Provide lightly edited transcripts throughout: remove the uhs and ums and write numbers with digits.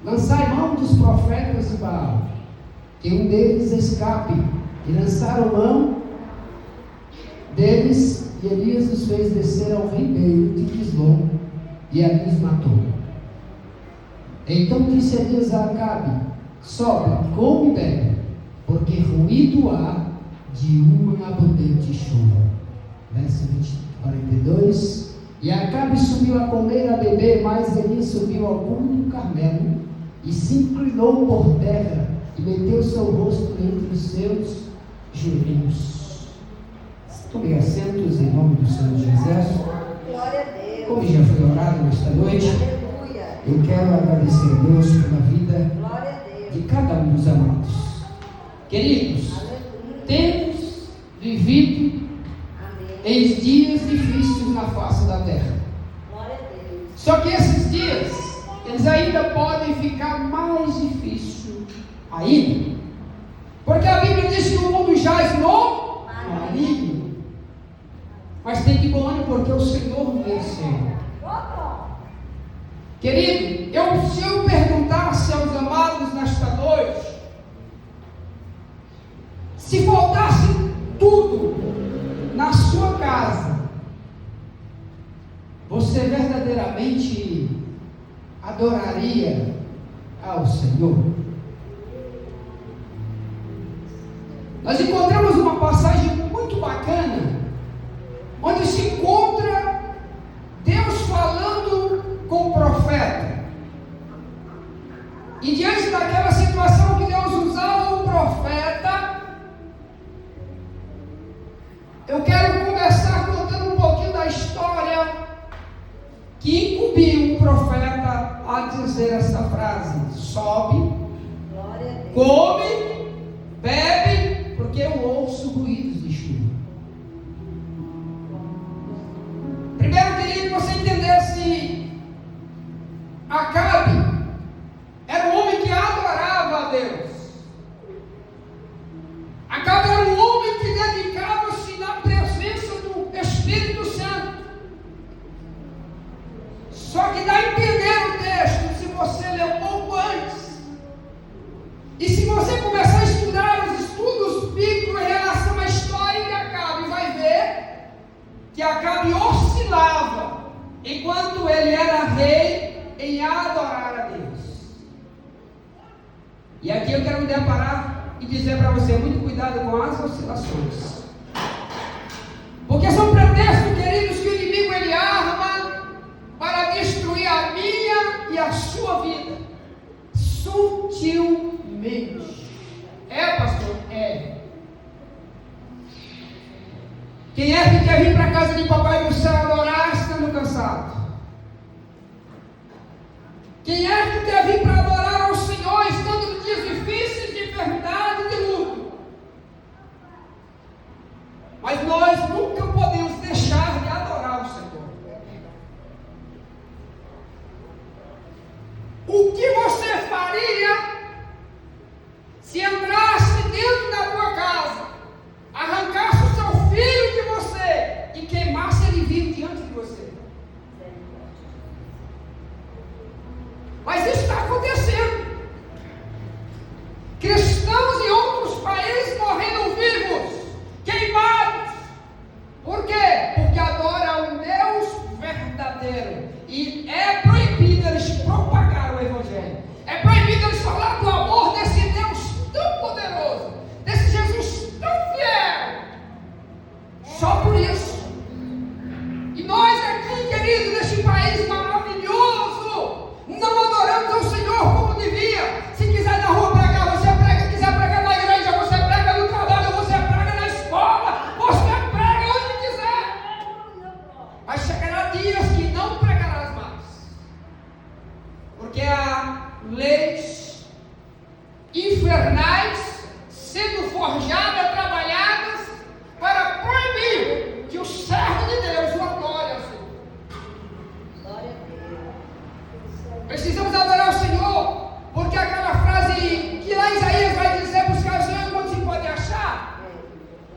lançai mão dos profetas de Baal, que um deles escape. E lançaram mão deles, e Elias os fez descer ao ribeiro de Quislom, e ali os matou. Então disse Elias a Acabe: sobe, come e bebe, porque ruído há de uma abundante chuva. Verso 42. E Acabe subiu a comer e a beber, mas Elias subiu ao cume do Carmelo, e se inclinou por terra, e meteu seu rosto entre os seus joelhos. Tome assentos em nome do Senhor Jesus. Glória a Deus. Como já foi orado nesta noite, Aleluia. eu quero agradecer a Deus pela vida Glória a Deus. de cada um dos amados. Queridos, Aleluia. temos vivido Amém. em dias difíceis na face da terra. Glória a Deus. Só que esses dias, eles ainda podem ficar mais difíceis ainda. Porque a Bíblia diz que o mundo jaz no maligno. Mas tem de bom ânimo, porque o Senhor venceu. Querido, se eu perguntasse aos amados nesta noite, se faltasse tudo na sua casa, você verdadeiramente adoraria ao Senhor? Nós encontramos uma passagem muito bacana, onde se encontra Deus falando com o profeta. E diante daquela situação que Deus usava o profeta, eu quero começar contando um pouquinho da história que incumbiu o profeta a dizer essa frase: sobe, Glória a Deus. come, bebe, porque eu ouço ruídos de chuva. Primeiro eu queria que você entendesse: Acabe era um homem que adorava a Deus. Acabe era um homem que dedicava-se na presença do Espírito Santo. Só que dá a entender o texto, se você ler um pouco antes, e se você começar a estudar os estudos bíblicos em relação à história de Acabe, vai ver que Acabe oscilava, enquanto ele era rei, em adorar a Deus. E aqui eu quero me deparar e dizer para você: muito cuidado com as oscilações, porque são pretextos, queridos, que o inimigo ele arma para destruir a minha e a sua vida, sutilmente. É, pastor? É. Quem é que quer vir para a casa de papai do céu adorar estando cansado? Quem é que quer vir para adorar ao Senhor estando em dias difíceis, de enfermidade e de luto? Mas nós nunca podemos deixar de adorar o Senhor. O que você faria se entrasse dentro da tua casa, arrancasse o seu filho de você e queimasse ele vivo diante de você? Mas isso está acontecendo. Cristãos em outros países morrendo vivos, queimados. Por quê? Porque adoram um Deus verdadeiro. E é proibido eles propagar o Evangelho. É proibido eles falar do amor desse Deus tão poderoso, desse Jesus tão fiel. Só por isso. E nós aqui, queridos, neste país maravilhoso, não adoramos ao Senhor como devia. Se quiser na rua pregar, você prega. Quiser pregar na igreja, você prega. No trabalho, você prega. Na escola, você prega onde quiser. Mas chegará dias que não pregarás mais, porque há leis infernais sendo forjadas, trabalhadas para proibir que o servo de Deus o adore ao Senhor. Glória a Deus. Precisamos adorar o Senhor, porque aquela frase que lá Isaías vai dizer: buscar o Senhor enquanto se pode achar,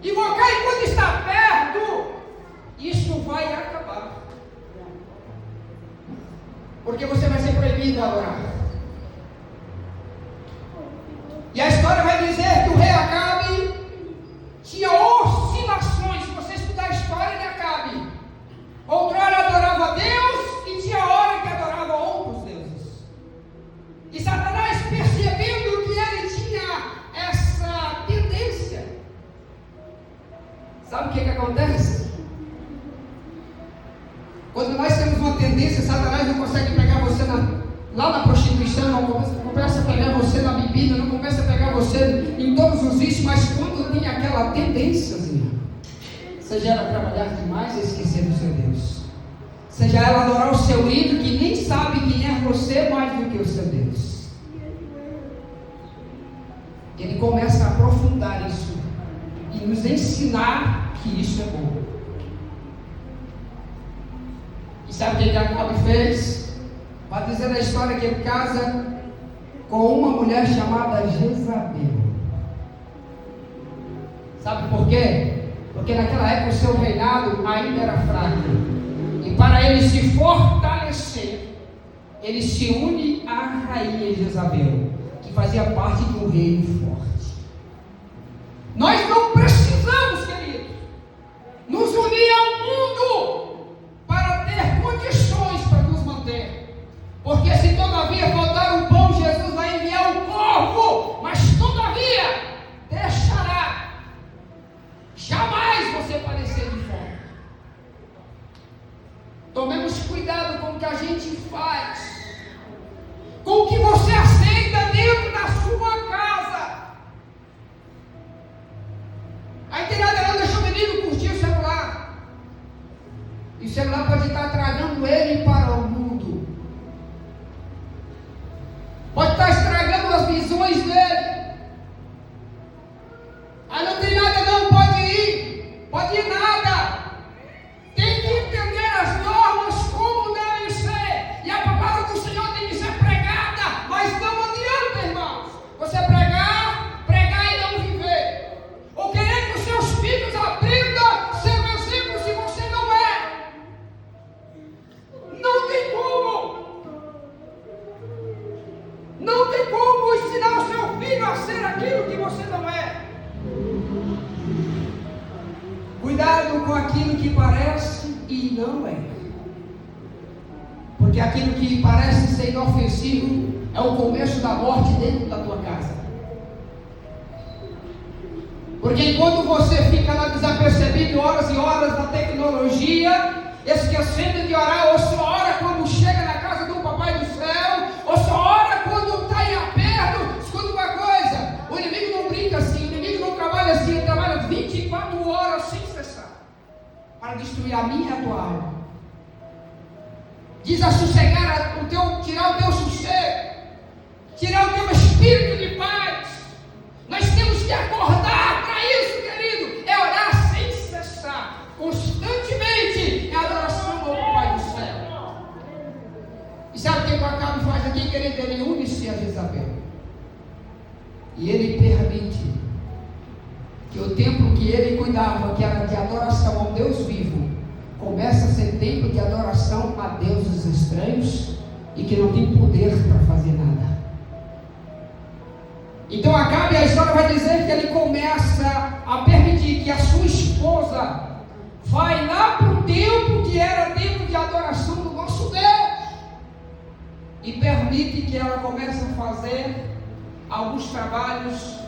invocar enquanto está perto, isso vai acabar, porque você vai ser proibido de adorar. E a história vai dizer que o rei Acabe tinha oscilações. Se você estudar a história de Acabe, outrora adorava a Deus e tinha hora que adorava outros deuses. E Satanás, percebendo que ele tinha essa tendência, sabe o que acontece? Quando nós temos uma tendência, Satanás não consegue pegar você lá na prostituição, não começa a pegar você na bebida, não começa a pegar você em todos os vícios, mas quando tem aquela tendênciazinha, seja ela trabalhar demais e esquecer do seu Deus, seja ela adorar o seu ídolo que nem sabe quem é você mais do que o seu Deus, ele começa a aprofundar isso e nos ensinar que isso é bom. E sabe o que Acabe fez? Vai dizer na história que ele casa com uma mulher chamada Jezabel. Sabe por quê? Porque naquela época o seu reinado ainda era fraco. E para ele se fortalecer, ele se une à rainha Jezabel, que fazia parte de um reino forte. Nós não precisamos, queridos, nos unir ao mundo para ter condições para nos manter. Porque se todavia faltar o pão, Jesus vai enviar o corvo, mas todavia deixará jamais você padecer de fome. Tomemos cuidado com o que a gente faz, com o que você aceita dentro da sua casa. Aí tem nada, não deixa o menino curtir o celular. E o celular pode estar tragando ele para o mundo. Pode estar estragando as visões dele. Aí não tem nada, não pode ir nada. Tem que entender as normas como devem ser. E a palavra do Senhor tem que ser pregada. Mas não adianta, irmãos, você pregar e não viver. Ou querer que os seus filhos aprendam seu exemplo se você não é. Não tem como. Não tem como ensinar o seu filho a ser aquilo que você não é. Cuidado com aquilo que parece e não é. Porque aquilo que parece ser inofensivo é o começo da morte dentro da tua casa. Porque enquanto você fica lá desapercebido horas e horas na tecnologia, esquecendo de orar, ou só ora quando chega na casa do Papai do Céu, ou só ora quando está em aperto. Escuta uma coisa, o inimigo não brinca assim, o inimigo não trabalha assim, ele trabalha 24 horas sem cessar, para destruir a minha e a tua alma. Desassossegar tirar o teu sossego, tirar o teu espírito de paz. Nós temos que acordar para isso, querido, é orar sem cessar, constantemente, é adoração ao Papai do Céu. E sabe o que o Acabe faz aqui, querido? Ele une-se a Jezabel. E ele permite que o templo que ele cuidava, que era de adoração ao Deus vivo, começa a ser templo de adoração a deuses estranhos e que não tem poder para fazer nada. Então Acabe, a história vai dizer que ele começa a permitir que a sua esposa vai lá para o templo que era templo de adoração do nosso Deus e permite que ela comece a fazer alguns trabalhos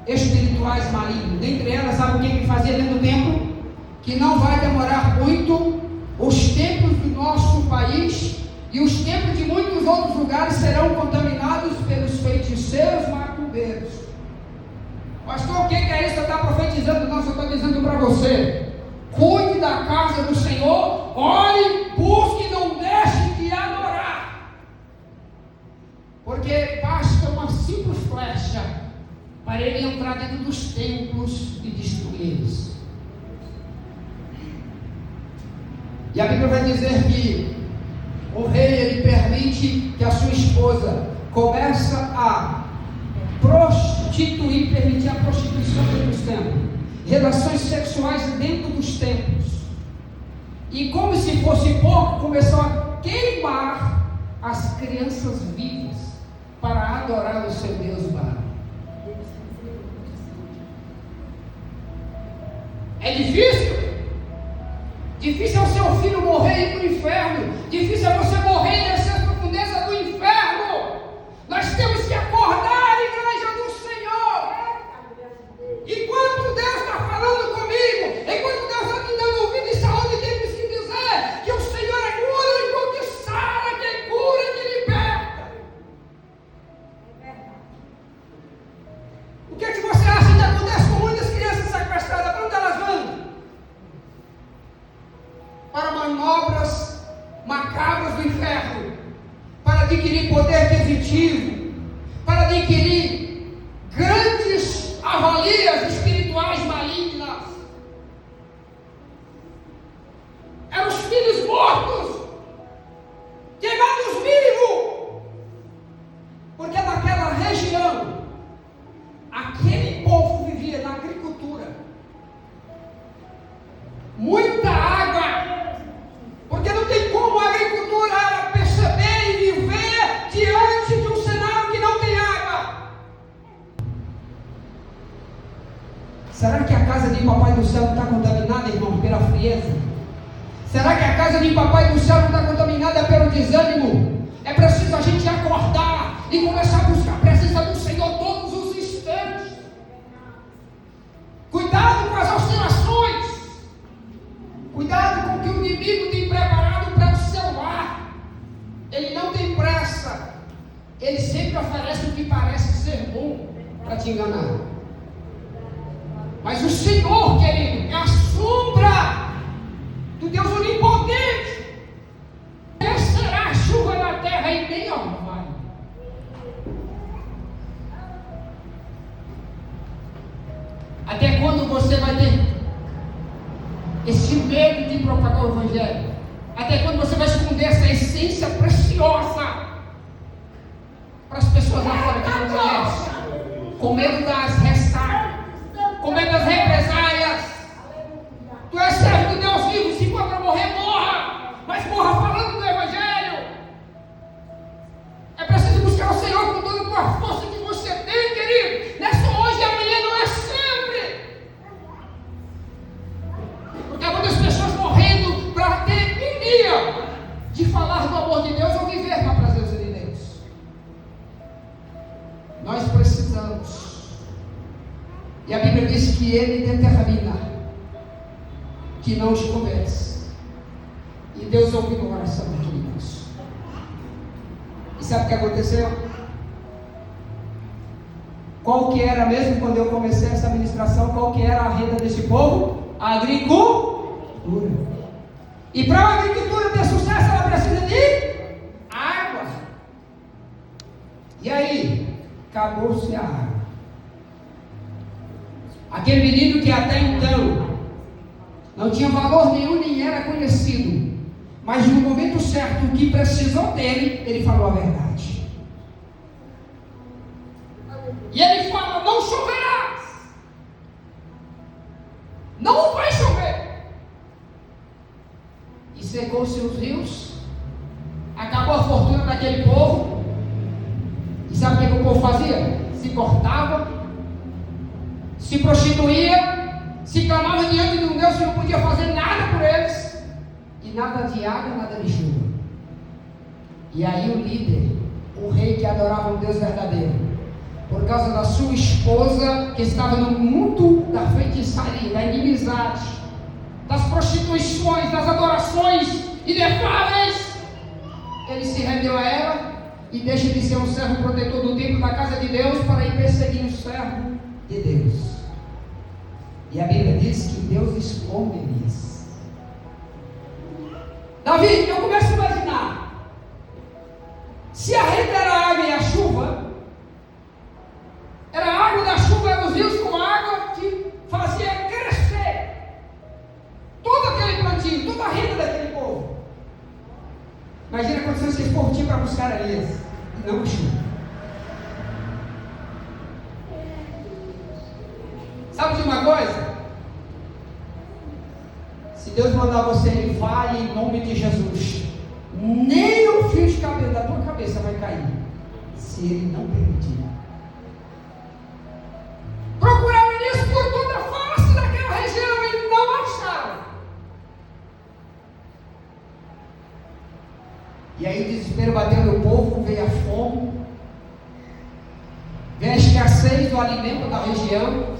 espirituais malignos. Dentre elas, sabe o que ele fazia dentro do templo? Que não vai demorar muito, os templos do nosso país e os templos de muitos outros lugares serão contaminados pelos feiticeiros macumbeiros. Pastor, o que é isso? Você está profetizando? Não, eu estou dizendo para você: cuide da casa do Senhor, ore, busque e não deixe de adorar. Porque basta uma simples flecha para ele entrar dentro dos templos e destruí-los. E a Bíblia vai dizer que o rei, ele permite que a sua esposa comece a prostituir, permitir a prostituição dentro dos templos, relações sexuais dentro dos templos. E como se fosse pouco, começou a queimar as crianças vivas para adorar o seu Deus Baal. É difícil? Difícil é o seu filho morrer e ir para o inferno. Difícil é você morrer e descer as profundezas do inferno. Nós temos que acordar a igreja do Senhor. Enquanto Deus está falando comigo, enquanto Deus está me dando ouvido e saúde, temos que dizer que o Senhor é único que sara, que cura e que liberta. O que é que você acha que acontece com muitas crianças sequestradas? Para onde elas vão? Para manobras macabras do inferno, para adquirir poder aquisitivo, para adquirir grandes avalias espirituais malignas. Eram os filhos mortos, queimados vivos, porque naquela região, aquele povo vivia na agricultura, muita água, porque não tem como a agricultura ela perceber e viver diante de um cenário que não tem água. Será que a casa de Papai do Céu não está contaminada, irmãos, pela frieza? Será que a casa de Papai do Céu não está contaminada pelo desânimo? É preciso a gente acordar e começar a buscar a presença do Senhor todos os instantes. Cuidado com as oscilações. Cuidado com o que o inimigo tem preparado para o seu lar. Ele não tem pressa. Ele sempre oferece o que parece ser bom para te enganar. Mas o Senhor, querido, é a sombra do Deus onipotente. Descerá a chuva na terra e nem orvalho. Até quando você vai ter esse medo de propagar o Evangelho? Até quando você vai esconder essa essência preciosa para as pessoas lá fora que não conhecem? Com medo das ressacas, com medo das represálias. Tu és servo do Deus vivo, se for para morrer, morra, mas morra falando do Evangelho. É preciso buscar o Senhor com toda a força que você tem, querido. Não é só hoje e amanhã, não é sempre. Porque há muitas pessoas morrendo para ter mania de falar do amor de Deus ou viver na presença de Deus. Nós precisamos. E a Bíblia diz que Ele determina que não te comece. E Deus ouviu a oração de Deus. E sabe o que aconteceu? Qual que era mesmo quando eu comecei essa ministração? Qual que era a renda desse povo? Agricultura. E para a agricultura ter sucesso, ela precisa de água. E aí, acabou-se a água. Aquele menino que até então não tinha valor nenhum, nem era conhecido, mas no momento certo, o que precisou dele, ele falou a verdade. E ele fala: não choverá, não vai chover. E secou-se os rios, acabou a fortuna daquele povo. E sabe o que o povo fazia? Se cortava, se prostituía, se clamava diante de um Deus que não podia fazer nada por eles, e nada de água, nada de chuva. E aí o líder, o rei que adorava um Deus verdadeiro, por causa da sua esposa que estava no mundo da feitiçaria, da inimizade, das prostituições, das adorações inefáveis, ele se rendeu a ela e deixa de ser um servo protetor do templo da casa de Deus para ir perseguir um servo de Deus. E a Bíblia diz que Deus esconde isso. Davi, eu começo a imaginar, se a rede era a água e a chuva, era a água da chuva, eram os rios com água que fazia crescer todo aquele plantio, toda a renda daquele povo. Imagina a condição que esse povo tinha para buscar ali, e não a chuva. Sabe de uma coisa? Se Deus mandar você ir, vai em nome de Jesus. Nem o fio de cabelo da tua cabeça vai cair, se Ele não permitir. o alimento da região.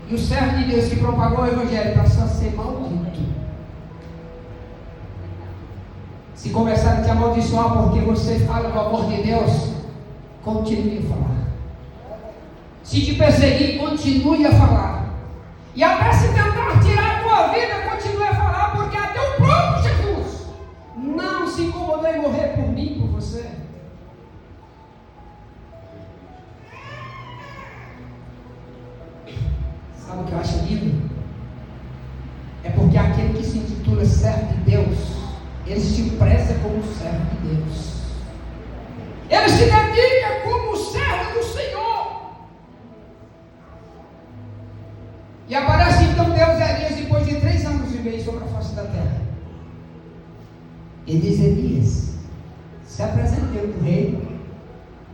E o servo de Deus que propagou o evangelho passou a ser maldito. Se começarem a te amaldiçoar porque você fala do amor de Deus, continue a falar. Se te perseguir, continue a falar. E até se tentar tirar a tua vida, continue a falar, porque até o próprio Jesus não se incomodou em morrer por mim, por você. Sabe o que eu acho lindo? É porque aquele que se intitula servo de Deus, ele se preza como servo de Deus. Ele se dedica como servo do Senhor. E aparece então Deus e Elias depois de 3 anos e meio sobre a face da terra. E diz: Elias, se apresente diante do rei.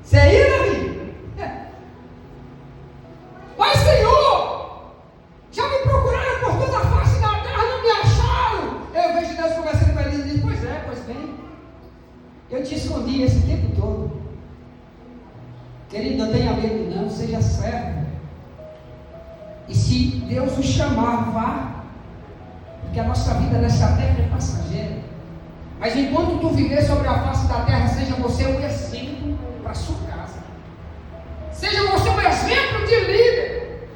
Você aí, Davi? Mas, Senhor, já me procuraram por toda a face da terra, não me acharam. Eu vejo Deus conversando com Elias e diz: pois bem, eu te escondi esse tempo todo. Querido, não tenha medo não, seja servo. E se Deus o chamar, vá. Porque a nossa vida nessa terra é passageira. Mas enquanto tu viver sobre a face da terra, seja você um exemplo para a sua casa. Seja você um exemplo de líder.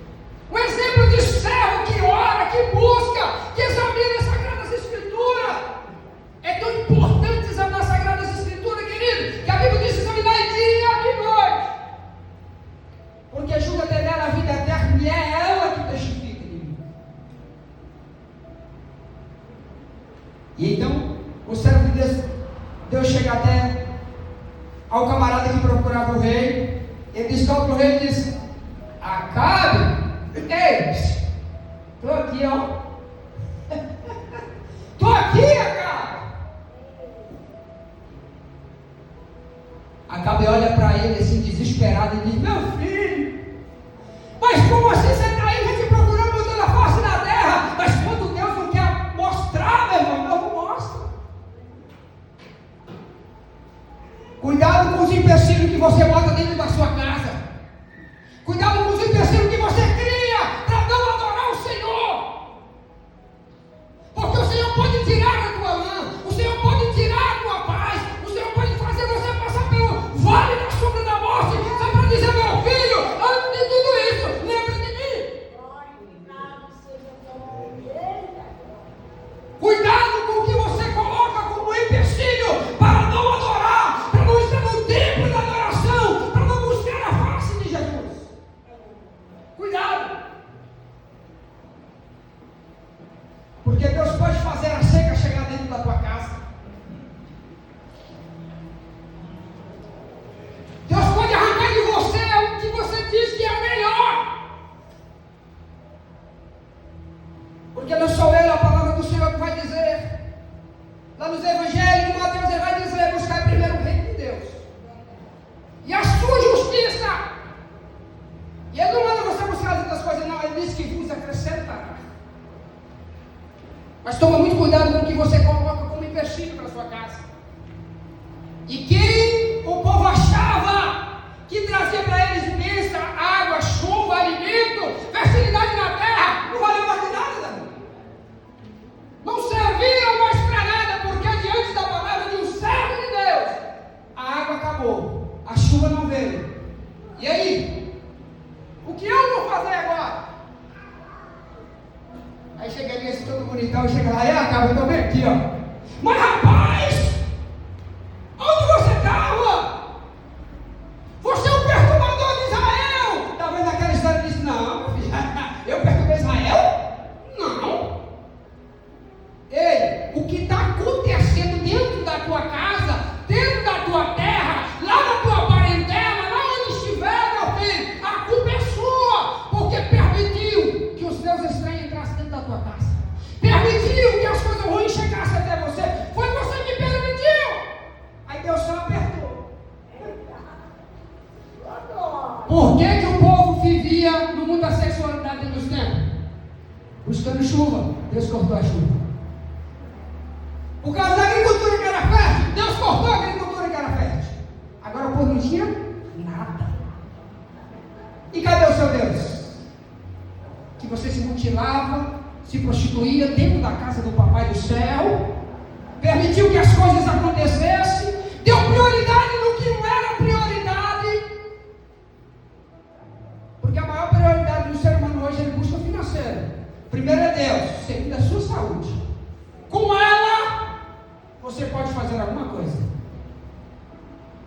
Um exemplo de servo que ora, que busca, que examina as Sagradas Escrituras. É tão importante examinar as Sagradas Escrituras, querido, que a Bíblia diz: examinar dia e noite. Porque julga ter nela a vida eterna, e é ela que testifica de mim. E então, o servo de Deus chega até ao camarada que procurava o rei. Ele diz para o rei e diz: Acabe, ei, estou aqui, ó. Estou aqui, Acabe. Acabe olha para ele assim, desesperado, e diz: meu filho, mas como assim você está aí, já te procurando por toda a face da terra? Mas quando Deus não quer mostrar, meu irmão, Deus não mostra. Cuidado com os empecilhos que você bota dentro da sua casa. Cuidado com os empecilhos que você cria para não adorar o Senhor. Porque o Senhor pode tirar a tua lã, o Senhor pode tirar a tua paz, o Senhor pode fazer você passar pelo vale da sombra da morte, só para dizer: meu filho, antes de tudo isso, lembra de mim. Cuidado com o que você coloca como empecilho para não adorar, para não estar no templo da adoração, para não buscar a face de Jesus. Cuidado. Porque Deus pode fazer a seca chegar dentro da tua casa. Deus pode arrancar de você o que você diz que é melhor. Porque não sou eu, a palavra do Senhor que vai dizer. Lá nos evangelhos de Mateus ele vai dizer: buscar primeiro o reino de Deus e a sua justiça. E ele não manda você buscar as outras coisas, não. Ele diz que vos acrescentará. Mas toma muito cuidado com o que você coloca como empecilho para a sua casa. E quem o povo achava que trazia para eles bênção, água, chuva, alimento, fertilidade na terra, não valeu mais de nada, Davi. Não serviram mais para nada, porque diante da palavra de um servo de Deus, a água acabou, a chuva não veio. E aí? O que eu vou fazer agora? Aí chega ali esse todo bonitão, chega lá: Acabe, eu estou bem aqui, ó. Mas rapaz, onde você estava? Você é o perturbador de Israel. Está vendo aquela história? Diz: não, meu filho, eu perturbei Israel? Não. Ei, o que está acontecendo dentro da tua casa, dentro da tua terra, lá na tua parentela, lá onde estiver, meu filho, a culpa é sua, porque permitiu que os deuses estranhos entrassem dentro da tua casa. Permitiu que as coisas ruins chegassem até você. Foi você que permitiu. Aí Deus só apertou. Por que o povo vivia no mundo da sexualidade dos tempos? Buscando chuva. Deus cortou a chuva. Por causa da agricultura que era fértil, Deus cortou a agricultura que era fértil. Agora o povo não tinha nada. E cadê o seu Deus? Que você se mutilava, se prostituía dentro da casa do Papai do Céu, permitiu que as coisas acontecessem, deu prioridade no que não era prioridade. Porque a maior prioridade do ser humano hoje é busca financeira. Primeiro é Deus, segundo é a sua saúde. Com ela, você pode fazer alguma coisa.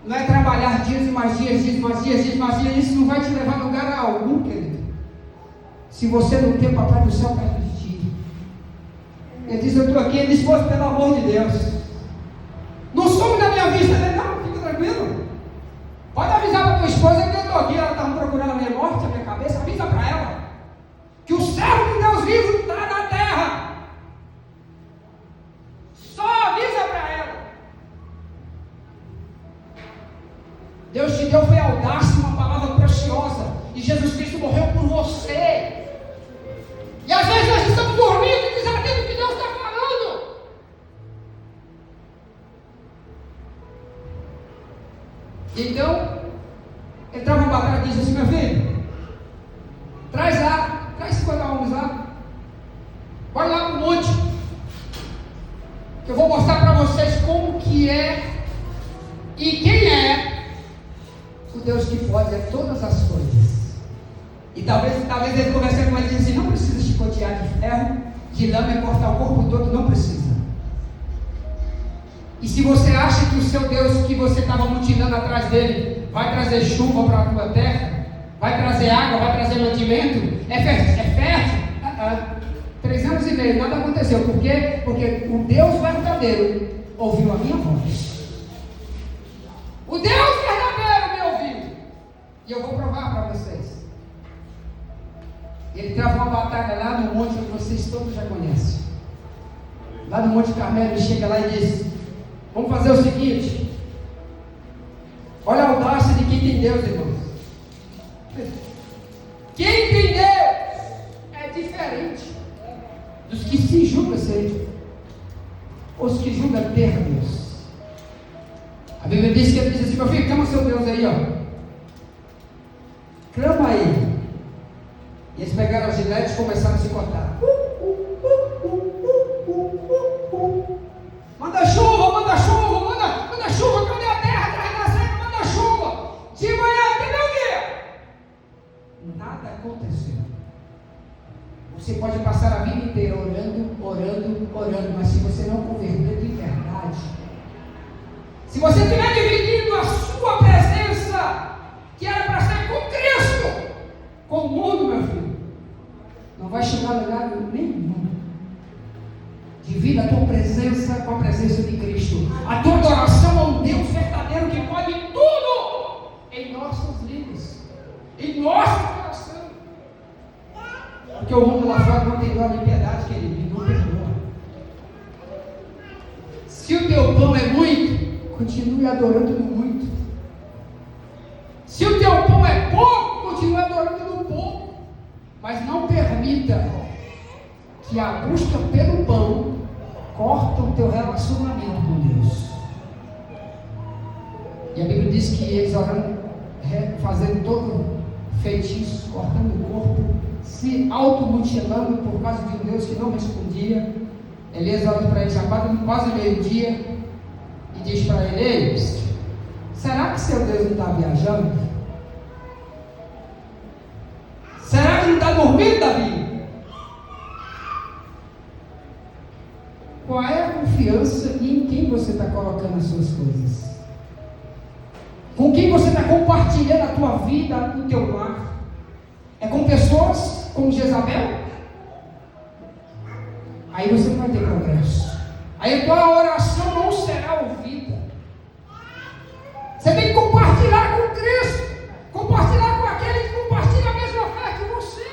Não é trabalhar dias e mais dias, dias e mais dias, dias e mais dias. Isso não vai te levar a lugar algum, querido. Se você não tem o Papai do Céu perto de ti. Ele diz, eu estou aqui. Ele diz, pelo amor de Deus. Não some da minha vista. Ele, não, fica tranquilo. Pode avisar para tua esposa que eu estou aqui. Ela está procurando a minha morte, a minha cabeça. Avisa para ela que o servo de Deus vivo está na terra. Só avisa para ela. Deus te deu foi audácia, uma palavra preciosa. E Jesus Cristo morreu por você. E às vezes nós estamos dormindo e desatendo o que Deus está falando. Então, ele estava para trás e disse assim, meu filho, traz 50 homens lá, vai lá no monte, que eu vou mostrar para vocês como que é e quem é o Deus que pode todas as coisas. E talvez ele conversando com ele e disse assim, não precisa chicotear de ferro, de lama e cortar o corpo todo, não precisa. E se você acha que o seu Deus que você estava mutilando atrás dele vai trazer chuva para a tua terra, vai trazer água, vai trazer mantimento, é fértil? 3 anos e meio, nada aconteceu. Por quê? Porque o Deus verdadeiro ouviu a minha voz. O Deus verdadeiro me ouviu. E eu vou provar para vocês. Ele trava uma batalha lá no monte que vocês todos já conhecem. Lá no Monte Carmelo, ele chega lá e diz, vamos fazer o seguinte. Olha a audácia de quem tem Deus, irmãos. Quem tem Deus é diferente dos que se julgam ser, os que julgam ter Deus. A Bíblia diz que ele diz assim, meu filho, clama seu Deus aí, ó. Clama aí. E eles pegaram as giletes e começaram a se cortar. Manda chuva, manda chuva, manda chuva, cadê a terra? Está renascendo, manda chuva. De manhã até meio-dia. Nada aconteceu. Você pode passar a vida inteira orando, mas se você não converter de verdade, se você estiver dividindo a sua presença, que era para ser com Cristo, com o mundo, meu filho, não vai chegar a lugar nenhum. Divida a tua presença com a presença de Cristo. A tua adoração a um Deus verdadeiro que pode tudo em nossos vidas, em nosso coração. Porque o mundo lá fora não tem dó de piedade, querido, e não perdoa. Se o teu pão é muito, continue adorando no muito. Se o teu pão é pouco, continue adorando no pouco. Mas não permita que a busca pelo pão corta o teu relacionamento com Deus. E a Bíblia diz que eles orando, fazendo todo feitiço, cortando o corpo, se automutilando por causa de um Deus que não respondia. Elias olha para ele, já quase meio-dia, e diz para ele, ei, será que seu Deus não está viajando? Será que não está dormindo, Davi? Qual é a confiança e em quem você está colocando as suas coisas? Com quem você está compartilhando a tua vida no teu lar? É com pessoas como Jezabel? Aí você não vai ter progresso. Aí a tua oração não será ouvida. Você tem que compartilhar com Cristo. Compartilhar com aquele que compartilha a mesma fé que você.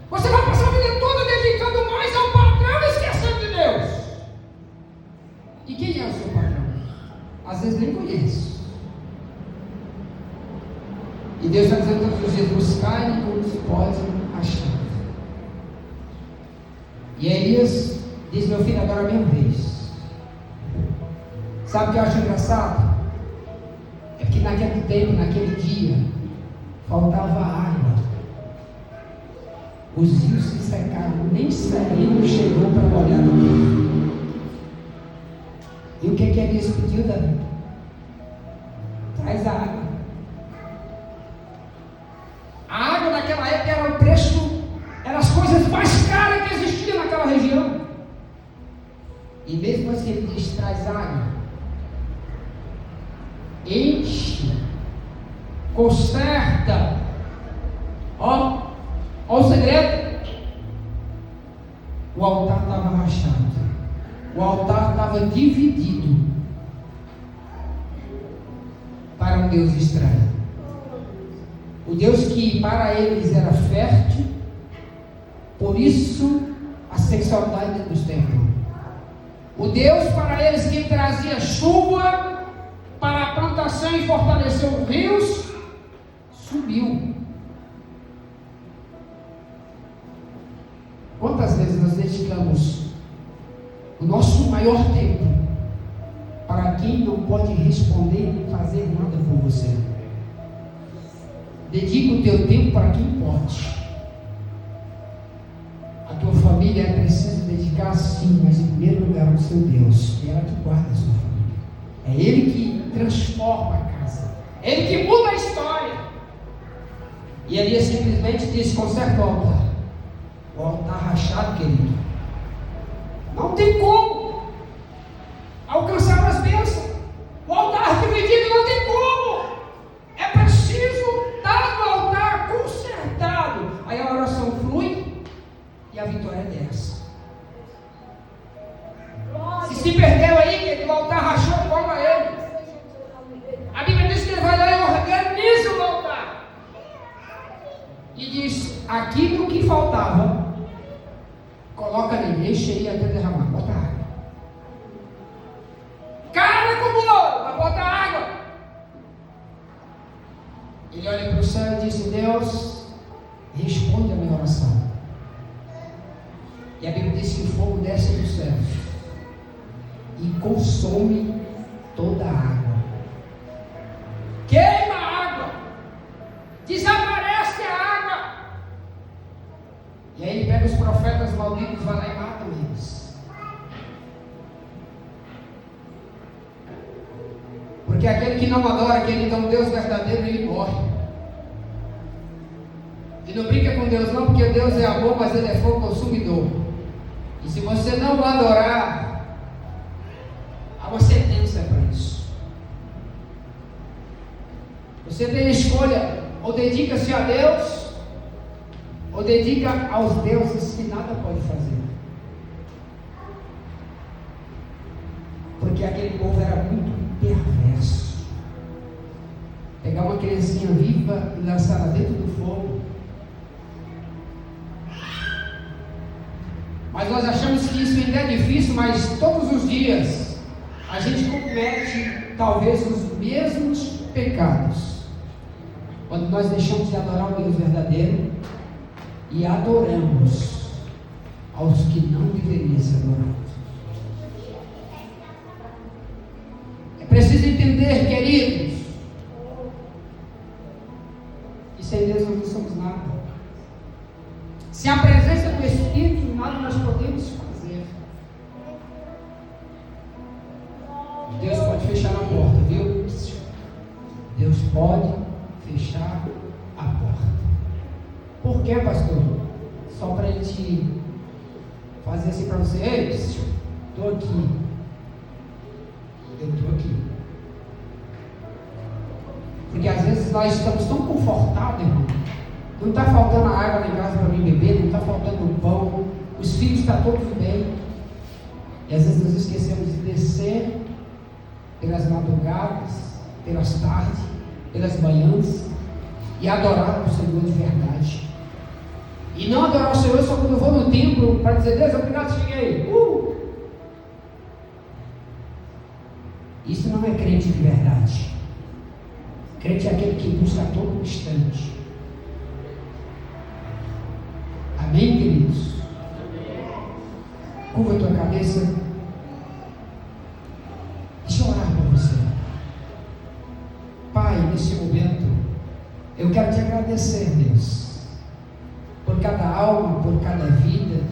Você vai passar a vida toda dedicando mais ao patrão e esquecendo de Deus. E quem é o seu patrão? Às vezes nem conheço. E Deus está dizendo todos os dias, buscar e como se pode achar. E Elias diz, meu filho, agora é a minha vez. Sabe o que eu acho engraçado? É que naquele tempo, naquele dia, faltava água. Os rios se secaram, nem Sereno chegou para molhar no povo. E o que Elias pediu, Davi? Traz a água. A água naquela época era o preço, eram as coisas mais caras que existiam naquela região. E mesmo assim ele diz, traz água. Enche. Conserta. Ó o segredo. O altar estava rachado. O altar estava dividido para um Deus estranho. O Deus que para eles era fértil, por isso a sexualidade dos templos. O Deus para eles que trazia chuva para a plantação e fortaleceu os rios, subiu. Quantas vezes nós dedicamos o nosso maior tempo para quem não pode responder nem fazer nada por você? Dedica o teu tempo para quem pode. A tua família é preciso dedicar sim, mas em primeiro lugar ao seu Deus. É ela que guarda a sua família. É Ele que transforma a casa. É Ele que muda a história. E Elias simplesmente disse, conserta o altar. O altar rachado, querido. Não tem como alcançar as bênçãos. O altar dividido não tem como. É preciso dar o altar consertado. Aí a oração flui e a vitória é dessa. Se perdeu aí, que o altar rachou, devolva ele. A Bíblia diz que ele vai lá e organiza o altar. E diz, aquilo que faltava, coloca nele, enche aí até derramar, bota água. Cara acumulou, vai botar água. Ele olha para o céu e disse, Deus, responde a minha oração. E a Bíblia diz que o fogo desce do céu e consome toda a água. Queima a água. Desaparece a água. E aí ele pega os profetas malditos, vai lá e mata eles. Porque aquele que não adora, aquele que não é um Deus verdadeiro, ele morre. E não brinca com Deus não, porque Deus é amor, mas Ele é fogo consumidor. E se você não o adorar, há uma sentença para isso. Você tem a escolha, ou dedica-se a Deus, ou dedica aos deuses que nada pode fazer. Porque aquele povo era muito perverso. Pegar uma criancinha viva e lançar ela dentro do fogo. Mas nós achamos que isso ainda é difícil, mas todos os dias a gente comete talvez os mesmos pecados. Quando nós deixamos de adorar o Deus verdadeiro e adoramos aos que não deveriam ser adorados. É preciso entender, queridos, que sem Deus nós não somos nada. Sem a presença do Espírito, nada nós podemos fazer. Deus pode fechar a porta, viu? Deus pode fechar a porta. Por quê, pastor? Só para a gente fazer assim para você. Ei, estou aqui. Eu estou aqui. Porque às vezes nós estamos tão confortáveis, irmão. Não está faltando a água na casa para mim beber, não está faltando o pão, os filhos estão todos bem. E às vezes nós esquecemos de descer pelas madrugadas, pelas tardes, pelas manhãs e adorar o Senhor de verdade. E não adorar o Senhor só quando eu vou no templo para dizer, Deus, obrigado, cheguei. Isso não é crente de verdade. Crente é aquele que busca a todo instante. Amém, queridos? Curva a tua cabeça. Deixa eu orar para você. Pai, nesse momento, Eu quero te agradecer, Deus, por cada alma, por cada vida,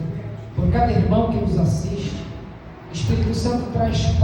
por cada irmão que nos assiste. Espírito Santo traz